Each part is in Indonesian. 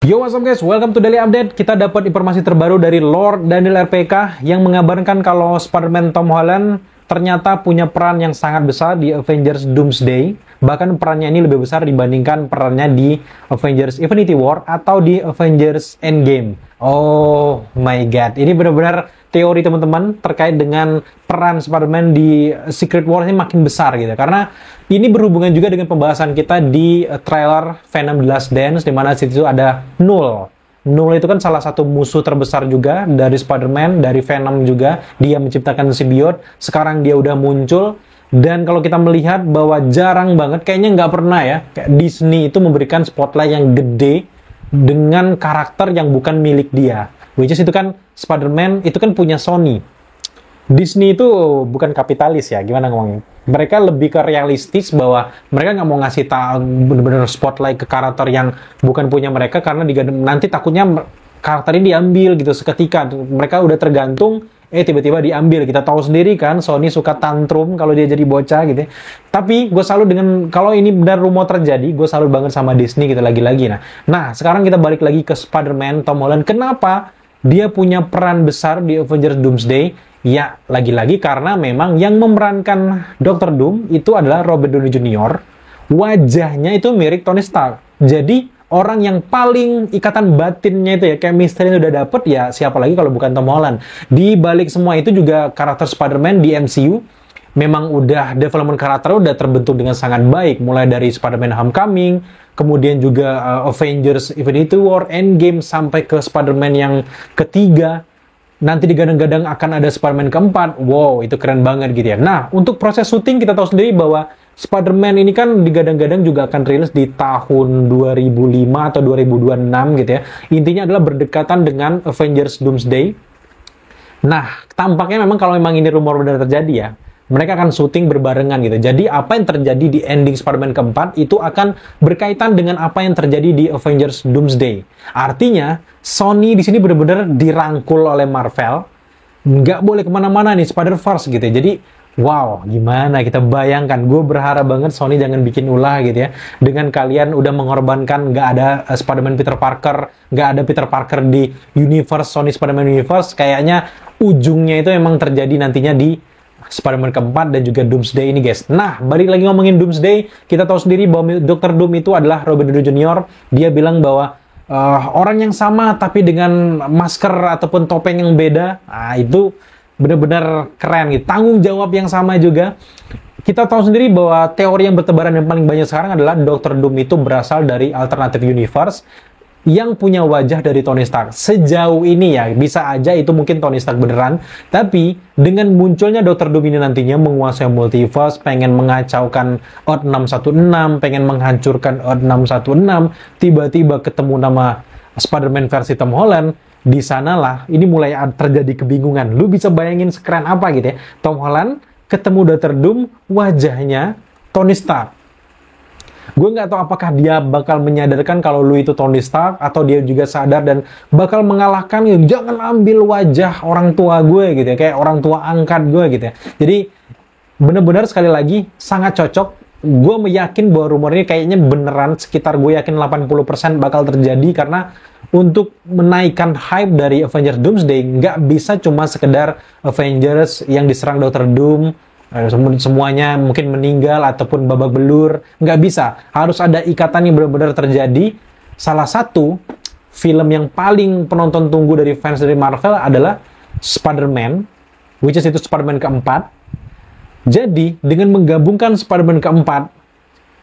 Yo, what's up guys? Welcome to Daily Update. Kita dapat informasi terbaru dari Lord Daniel RPK yang mengabarkan kalau Spider-Man Tom Holland ternyata punya peran yang sangat besar di Avengers Doomsday. Bahkan perannya ini lebih besar dibandingkan perannya di Avengers Infinity War atau di Avengers Endgame. Oh my god, ini benar-benar teori teman-teman terkait dengan peran Spider-Man di Secret War ini makin besar gitu. Karena ini berhubungan juga dengan pembahasan kita di trailer Venom The Last Dance, di mana situ ada Null. Null itu kan salah satu musuh terbesar juga dari Spider-Man, dari Venom juga. Dia menciptakan simbiot, sekarang dia udah muncul. Dan kalau kita melihat bahwa jarang banget, kayaknya nggak pernah ya, kayak Disney itu memberikan spotlight yang gede dengan karakter yang bukan milik dia. Which is itu kan Spider-Man itu kan punya Sony. Disney itu bukan kapitalis ya, gimana ngomongnya? Mereka lebih ke realistis bahwa mereka nggak mau ngasih bener-bener spotlight ke karakter yang bukan punya mereka karena nanti takutnya karakter ini diambil gitu seketika. Mereka udah tergantung, tiba-tiba diambil. Kita tahu sendiri kan, Sony suka tantrum kalau dia jadi bocah gitu. Tapi gue salut dengan, kalau ini benar rumor terjadi, gue salut banget sama Disney gitu lagi-lagi. Nah, sekarang kita balik lagi ke Spider-Man Tom Holland. Kenapa dia punya peran besar di Avengers Doomsday? Ya, lagi-lagi karena memang yang memerankan Dr. Doom itu adalah Robert Downey Jr. Wajahnya itu mirip Tony Stark. Jadi, orang yang paling ikatan batinnya itu ya, kayak misteri udah dapet ya, siapa lagi kalau bukan Tom Holland. Di balik semua itu juga karakter Spider-Man di MCU memang udah development karakter udah terbentuk dengan sangat baik. Mulai dari Spider-Man Homecoming, kemudian juga Avengers Infinity War, Endgame, sampai ke Spider-Man yang ketiga. Nanti digadang-gadang akan ada Spider-Man keempat. Wow, itu keren banget gitu ya. Nah, untuk proses syuting kita tahu sendiri bahwa Spider-Man ini kan digadang-gadang juga akan rilis di tahun 2005 atau 2026 gitu ya. Intinya adalah berdekatan dengan Avengers Doomsday. Nah, tampaknya memang kalau memang ini rumor benar terjadi ya, mereka akan syuting berbarengan gitu. Jadi apa yang terjadi di ending Spider-Man keempat itu akan berkaitan dengan apa yang terjadi di Avengers Doomsday. Artinya, Sony di sini benar-benar dirangkul oleh Marvel. Nggak boleh kemana-mana nih, Spider-Verse gitu ya. Jadi, wow, gimana kita bayangkan. Gue berharap banget Sony jangan bikin ulah gitu ya. Dengan kalian udah mengorbankan nggak ada Spider-Man Peter Parker, nggak ada Peter Parker di universe Sony Spider-Man Universe. Kayaknya ujungnya itu emang terjadi nantinya di Spider-Man keempat dan juga Doomsday ini guys. Nah, balik lagi ngomongin Doomsday, kita tahu sendiri bahwa Dr. Doom itu adalah Robert Downey Jr. Dia bilang bahwa orang yang sama tapi dengan masker ataupun topeng yang beda. Nah, itu benar-benar keren gitu. Tanggung jawab yang sama juga. Kita tahu sendiri bahwa teori yang bertebaran yang paling banyak sekarang adalah Dr. Doom itu berasal dari alternative universe yang punya wajah dari Tony Stark. Sejauh ini ya, bisa aja itu mungkin Tony Stark beneran, tapi dengan munculnya Dr. Doom ini nantinya menguasai multiverse, pengen mengacaukan Earth 616, pengen menghancurkan Earth 616, tiba-tiba ketemu nama Spider-Man versi Tom Holland, di sanalah ini mulai terjadi kebingungan. Lu bisa bayangin sekeren apa gitu ya, Tom Holland ketemu Dr. Doom, wajahnya Tony Stark. Gue nggak tahu apakah dia bakal menyadarkan kalau lu itu Tony Stark atau dia juga sadar dan bakal mengalahkan gitu. Jangan ambil wajah orang tua gue gitu ya, kayak orang tua angkat gue gitu ya. Jadi bener-bener sekali lagi sangat cocok. Gue meyakin bahwa rumor ini kayaknya beneran, sekitar gue yakin 80% bakal terjadi karena untuk menaikkan hype dari Avengers Doomsday nggak bisa cuma sekedar Avengers yang diserang Dr. Doom, semuanya mungkin meninggal ataupun babak belur, nggak bisa. Harus ada ikatan yang benar-benar terjadi. Salah satu film yang paling penonton tunggu dari fans dari Marvel adalah Spider-Man, which is itu Spider-Man keempat. Jadi dengan menggabungkan Spider-Man keempat,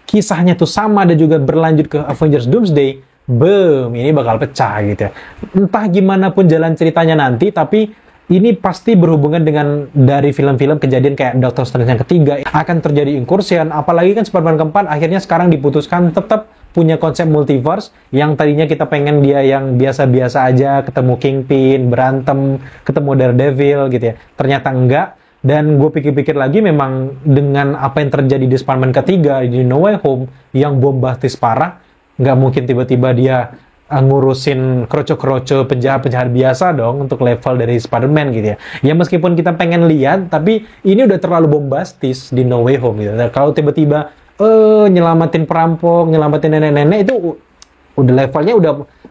kisahnya tuh sama dan juga berlanjut ke Avengers Doomsday, boom, ini bakal pecah gitu ya. Entah gimana pun jalan ceritanya nanti, tapi ini pasti berhubungan dengan dari film-film kejadian kayak Doctor Strange yang ketiga, akan terjadi incursion, apalagi kan Spider-Man keempat akhirnya sekarang diputuskan tetap punya konsep multiverse, yang tadinya kita pengen dia yang biasa-biasa aja, ketemu Kingpin, berantem, ketemu Daredevil gitu ya, ternyata enggak. Dan gue pikir-pikir lagi, memang dengan apa yang terjadi di Spider-Man ketiga, di No Way Home, yang bombastis parah, nggak mungkin tiba-tiba dia ngurusin kroco-kroco penjahat-penjahat biasa dong untuk level dari Spider-Man gitu ya. Ya meskipun kita pengen lihat, tapi ini udah terlalu bombastis di No Way Home gitu. Nah, kalau tiba-tiba nyelamatin perampok, nyelamatin nenek-nenek, itu udah levelnya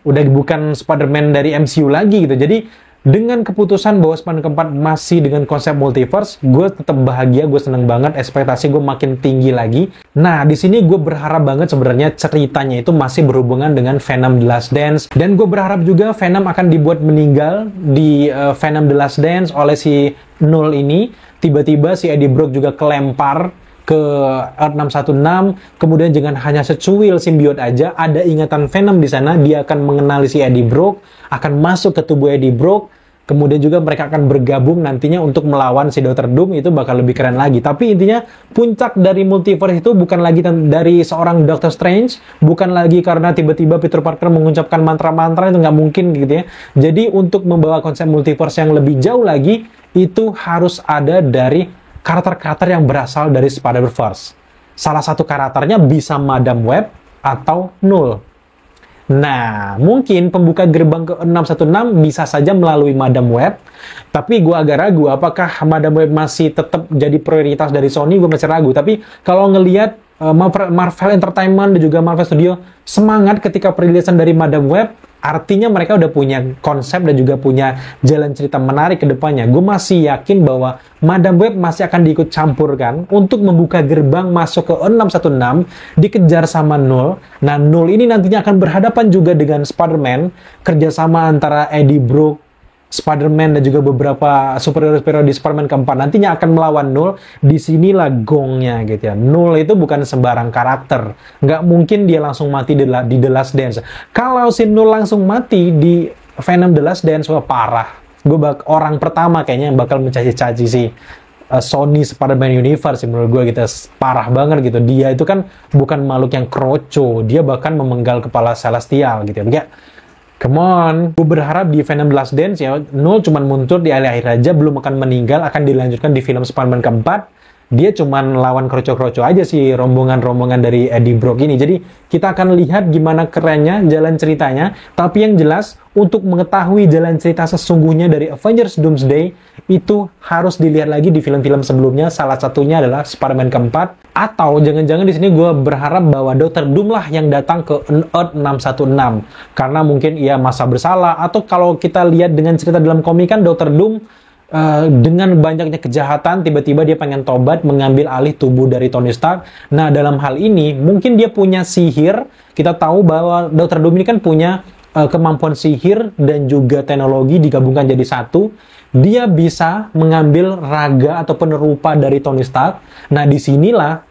udah bukan Spider-Man dari MCU lagi gitu. Jadi dengan keputusan bahwa Spider-Man keempat masih dengan konsep multiverse, gue tetap bahagia, gue seneng banget, ekspektasi gue makin tinggi lagi. Nah, di sini gue berharap banget sebenarnya ceritanya itu masih berhubungan dengan Venom The Last Dance, dan gue berharap juga Venom akan dibuat meninggal di Venom The Last Dance oleh si Null ini. Tiba-tiba si Eddie Brock juga kelempar ke Earth 616, kemudian dengan hanya secuil simbiot aja, ada ingatan Venom di sana, dia akan mengenali si Eddie Brock, akan masuk ke tubuh Eddie Brock, kemudian juga mereka akan bergabung nantinya untuk melawan si Dr. Doom. Itu bakal lebih keren lagi. Tapi intinya, puncak dari multiverse itu bukan lagi dari seorang Doctor Strange, bukan lagi karena tiba-tiba Peter Parker mengucapkan mantra-mantra, itu nggak mungkin gitu ya. Jadi untuk membawa konsep multiverse yang lebih jauh lagi, itu harus ada dari karakter-karakter yang berasal dari Spider-Verse. Salah satu karakternya bisa Madam Web atau Null. Nah, mungkin pembuka gerbang ke 616 bisa saja melalui Madam Web, tapi gue agak ragu apakah Madam Web masih tetap jadi prioritas dari Sony, gue masih ragu. Tapi kalau ngelihat Marvel Entertainment dan juga Marvel Studio semangat ketika perilisan dari Madam Web, artinya mereka udah punya konsep dan juga punya jalan cerita menarik ke depannya. Gue masih yakin bahwa Madam Web masih akan diikut campurkan untuk membuka gerbang masuk ke 616, dikejar sama Null. Nah, Null ini nantinya akan berhadapan juga dengan Spider-Man, kerjasama antara Eddie Brock, Spider-Man dan juga beberapa superhero-superhero di Spider-Man keempat nantinya akan melawan Null. Disinilah gongnya gitu ya. Null itu bukan sembarang karakter. Nggak mungkin dia langsung mati di The Last Dance. Kalau si Null langsung mati di Venom The Last Dance, wah parah. Gue orang pertama kayaknya yang bakal mencaci-caci si Sony Spider-Man Universe menurut gue gitu. Parah banget gitu. Dia itu kan bukan makhluk yang kroco. Dia bahkan memenggal kepala Celestial gitu ya. Come on, gue berharap di Venom The Last Dance ya, Null cuman muncul di akhir aja, belum akan meninggal, akan dilanjutkan di film Spider-Man keempat. Dia cuman lawan kroco-kroco aja sih, rombongan-rombongan dari Eddie Brock ini. Jadi kita akan lihat gimana kerennya jalan ceritanya. Tapi yang jelas, untuk mengetahui jalan cerita sesungguhnya dari Avengers Doomsday, itu harus dilihat lagi di film-film sebelumnya. Salah satunya adalah Spider-Man keempat. Atau jangan-jangan di sini gue berharap bahwa Dr. Doom lah yang datang ke Earth 616. Karena mungkin ia masa bersalah. Atau kalau kita lihat dengan cerita dalam komik kan Dr. Doom dengan banyaknya kejahatan, tiba-tiba dia pengen tobat, mengambil alih tubuh dari Tony Stark. Nah, dalam hal ini, mungkin dia punya sihir. Kita tahu bahwa Dr. Doom ini kan punya kemampuan sihir dan juga teknologi digabungkan jadi satu. Dia bisa mengambil raga ataupun rupa dari Tony Stark. Nah, disinilah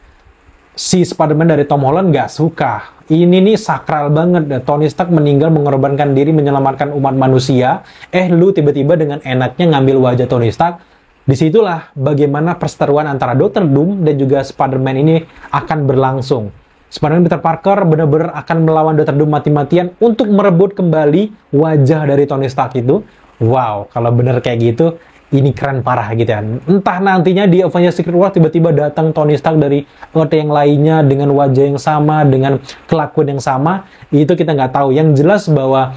si Spider-Man dari Tom Holland nggak suka. Ini nih sakral banget. Tony Stark meninggal mengorbankan diri menyelamatkan umat manusia. Lu tiba-tiba dengan enaknya ngambil wajah Tony Stark. Disitulah bagaimana perseteruan antara Dr. Doom dan juga Spider-Man ini akan berlangsung. Spider-Man Peter Parker benar-benar akan melawan Dr. Doom mati-matian untuk merebut kembali wajah dari Tony Stark itu. Wow, kalau bener kayak gitu, ini keren parah gitu ya. Entah nantinya di Avengers Secret War tiba-tiba datang Tony Stark dari Earth yang lainnya dengan wajah yang sama, dengan kelakuan yang sama, itu kita nggak tahu. Yang jelas bahwa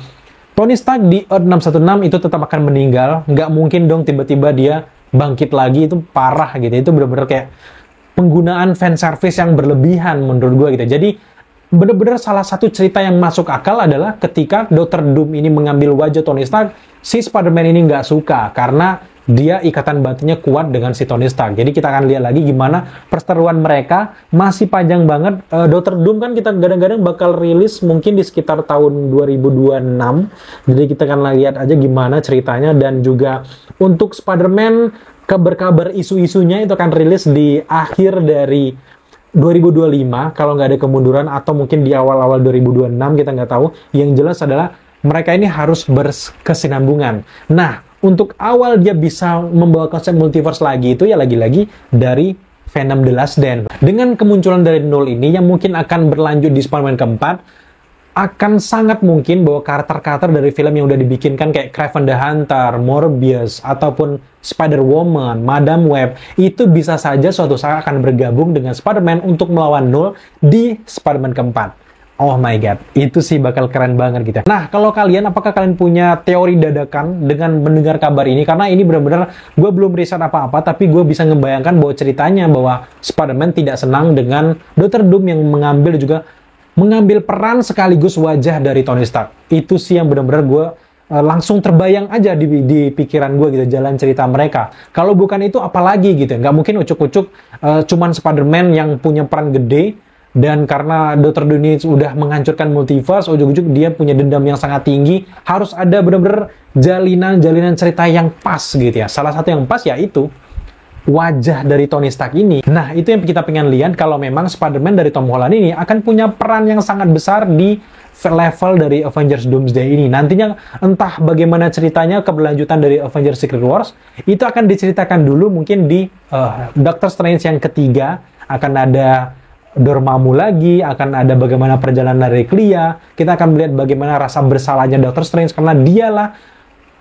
Tony Stark di Earth 616 itu tetap akan meninggal. Nggak mungkin dong tiba-tiba dia bangkit lagi, itu parah gitu. Itu benar-benar kayak penggunaan fan service yang berlebihan menurut gue gitu. Jadi benar-benar salah satu cerita yang masuk akal adalah ketika Dr. Doom ini mengambil wajah Tony Stark, si Spider-Man ini nggak suka karena dia ikatan batinnya kuat dengan si Tony Stark. Jadi kita akan lihat lagi gimana perseteruan mereka. Masih panjang banget. Dr. Doom kan kita kadang-kadang bakal rilis mungkin di sekitar tahun 2026. Jadi kita akan lihat aja gimana ceritanya. Dan juga untuk Spider-Man, kabar-kabar isu-isunya itu akan rilis di akhir dari 2025 kalau nggak ada kemunduran, atau mungkin di awal-awal 2026, kita nggak tahu. Yang jelas adalah mereka ini harus berkesinambungan. Nah, untuk awal dia bisa membawa konsep multiverse lagi itu ya lagi-lagi dari Venom The Last Dance. Dengan kemunculan dari Null ini yang mungkin akan berlanjut di Spider-Man keempat, akan sangat mungkin bahwa karakter-karakter dari film yang udah dibikinkan kayak Kraven the Hunter, Morbius, ataupun Spider-Woman, Madam Web, itu bisa saja suatu saat akan bergabung dengan Spider-Man untuk melawan Null di Spider-Man keempat. Oh my god, itu sih bakal keren banget gitu. Nah, kalau kalian, apakah kalian punya teori dadakan dengan mendengar kabar ini? Karena ini benar-benar, gue belum riset apa-apa, tapi gue bisa ngebayangkan bahwa ceritanya bahwa Spider-Man tidak senang dengan Dr. Doom yang mengambil juga mengambil peran sekaligus wajah dari Tony Stark. Itu sih yang benar-benar gue langsung terbayang aja di pikiran gue gitu, jalan cerita mereka. Kalau bukan itu apalagi gitu, nggak mungkin ucuk-ucuk cuman Spider-Man yang punya peran gede, dan karena Dr. Doom ini sudah menghancurkan multiverse, ujuk-ujuk dia punya dendam yang sangat tinggi, harus ada benar-benar jalinan cerita yang pas gitu ya. Salah satu yang pas yaitu wajah dari Tony Stark ini. Nah, itu yang kita pengen lihat kalau memang Spider-Man dari Tom Holland ini akan punya peran yang sangat besar di level dari Avengers Doomsday ini. Nantinya entah bagaimana ceritanya keberlanjutan dari Avengers Secret Wars, itu akan diceritakan dulu mungkin di Doctor Strange yang ketiga, akan ada Dormammu lagi, akan ada bagaimana perjalanan dari Clea. Kita akan melihat bagaimana rasa bersalahnya Doctor Strange karena dialah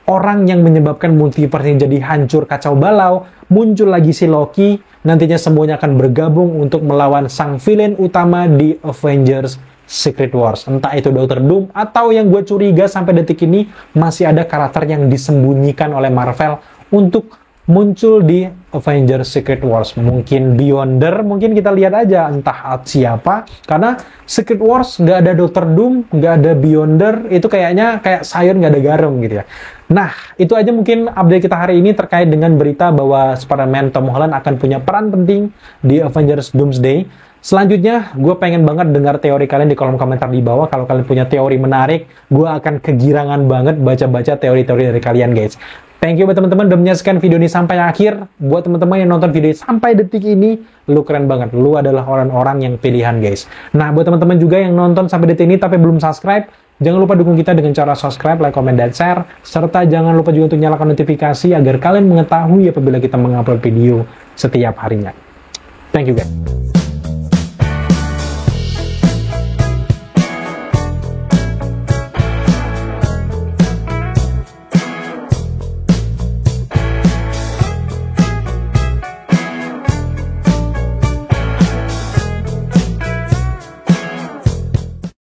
orang yang menyebabkan multiverse ini jadi hancur kacau balau. Muncul lagi si Loki, nantinya semuanya akan bergabung untuk melawan sang villain utama di Avengers Secret Wars. Entah itu Dr. Doom atau yang gue curiga sampai detik ini masih ada karakter yang disembunyikan oleh Marvel untuk muncul di Avengers Secret Wars. Mungkin Beyonder, mungkin kita lihat aja entah siapa. Karena Secret Wars nggak ada Dr. Doom, nggak ada Beyonder, itu kayaknya kayak sayur nggak ada garam gitu ya. Nah, itu aja mungkin update kita hari ini terkait dengan berita bahwa Spider-Man Tom Holland akan punya peran penting di Avengers Doomsday. Selanjutnya, gue pengen banget dengar teori kalian di kolom komentar di bawah. Kalau kalian punya teori menarik, gue akan kegirangan banget baca-baca teori-teori dari kalian, guys. Thank you buat teman-teman udah menyaksikan video ini sampai akhir. Buat teman-teman yang nonton video ini sampai detik ini, lu keren banget. Lu adalah orang-orang yang pilihan, guys. Nah, buat teman-teman juga yang nonton sampai detik ini tapi belum subscribe, jangan lupa dukung kita dengan cara subscribe, like, comment, dan share. Serta jangan lupa juga untuk nyalakan notifikasi agar kalian mengetahui apabila kita mengupload video setiap harinya. Thank you, guys.